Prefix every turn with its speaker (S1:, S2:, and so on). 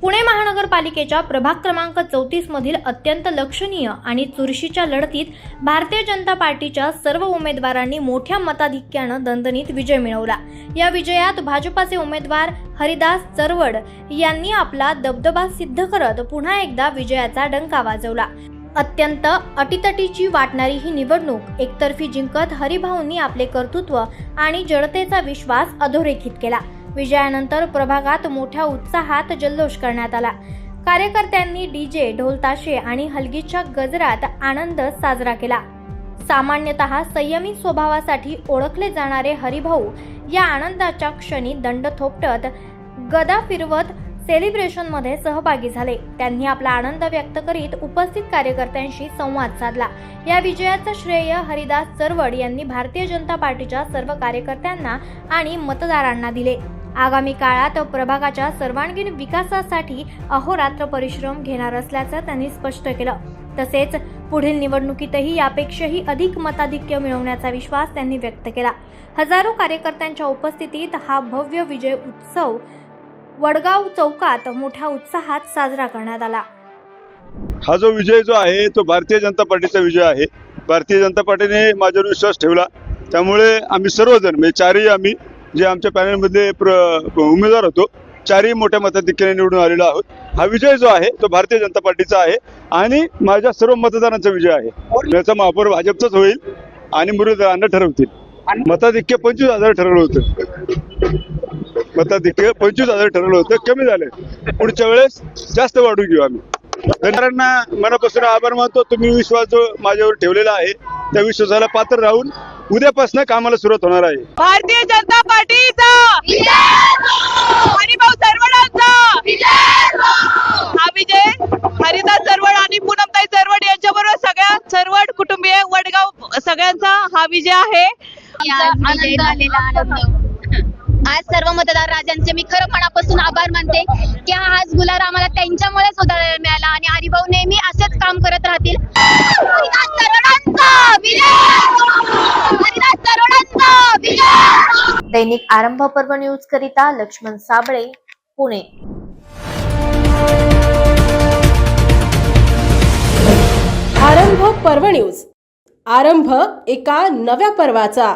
S1: पुणे महानगरपालिकेच्या प्रभाग क्रमांक 34 मधील अत्यंत लक्षणीय आणि चुरशीच्या लढतीत भारतीय जनता पार्टीच्या सर्व उमेदवारांनी मोठ्या मताधिक्यानं दणदणीत विजय मिळवला। या विजयात भाजपाचे उमेदवार हरिदास चरवड यांनी आपला दबदबा सिद्ध करत पुन्हा एकदा विजयाचा डंका वाजवला। अत्यंत अटीतटीची वाटणारी ही निवडणूक एकतर्फी जिंकत हरिभाऊंनी आपले कर्तृत्व आणि जनतेचा विश्वास अधोरेखित केला। विजयानंतर प्रभागात मोठ्या उत्साहात जल्लोष करण्यात आला। कार्यकर्त्यांनी डीजे, ढोलताशे आणि हलगीच्या गजरात आनंद साजरा केला। सामान्यतः संयमी स्वभावासाठी ओळखले जाणारे हरिभाऊ या आनंदाच्या क्षणी दंड थोपटत गदा फिरवत सेलिब्रेशन मध्ये सहभागी झाले। त्यांनी आपला आनंद व्यक्त करीत उपस्थित कार्यकर्त्यांशी संवाद साधला। या विजयाचं श्रेय हरिदास चरवड यांनी भारतीय जनता पार्टीच्या सर्व कार्यकर्त्यांना आणि मतदारांना दिले। आगामी काळात प्रभागाच्या सर्वांगीण विकासासाठी अहोरात्र परिश्रम घेणार असल्याचं त्यांनी स्पष्ट केलं। तसेच पुढील निवडणुकीतही यापेक्षाही अधिक मताधिक्य मिळवण्याचा विश्वास त्यांनी व्यक्त केला। हजारो कार्यकर्त्यांच्या उपस्थितीत हा भव्य विजय उत्सव वडगाव चौकात मोठ्या उत्साहात साजरा करण्यात आला।
S2: हा जो विजय जो आहे तो भारतीय जनता पार्टीचा विजय आहे। भारतीय जनता पार्टीने माझ्यावर विश्वास ठेवला, त्यामुळे आम्ही सर्वजण म्हणजे चारही आम्ही जे आमच्या पॅनलमध्ये उमेदवार होतो चारही मोठ्या मताधिक्याने निवडून आलेलो आहोत। हा विजय जो आहे तो भारतीय जनता पार्टीचा आहे आणि माझ्या सर्व मतदारांचा विजय आहे। याचा महापौर भाजपचाच होईल आणि मुरलीधरांना ठरवतील। मताधिक्य 25,000 ठरवलं होतं, मताधिक्य 25,000 ठरवलं होतं, कमी झालं। पुढच्या वेळेस जास्त वाढून घेऊ आम्ही। धन्यवादांना मनापासून आभार मानतो। तुम्ही विश्वास जो माझ्यावर ठेवलेला आहे त्या विश्वासाला पात्र राहून उद्यापासून कामाला सुरुवात होणार आहे।
S3: भारतीय जनता पार्टीचा हरिभाऊ चरवडांचा हा विजय हरिदास चरवड आणि पूनमताई चरवड यांच्याबरोबर सगळ्या चरवड कुटुंबीय वडगाव सगळ्यांचा हा विजय आहे।
S4: आज सर्व मतदार राजांचे मी खरं मनापासून आभार मानते की आज गुलाल आम्हाला त्यांच्यामुळेच उधळायला मिळाला आणि हरिभाऊ नेहमी असेच काम करत राहतील। हरिदास चरवडांचा विजय।
S1: दैनिक आरंभ पर्व न्यूज करिता लक्ष्मण साबळे, पुणे।
S5: आरंभ पर्व न्यूज, आरंभ एका नव्या पर्वाचा।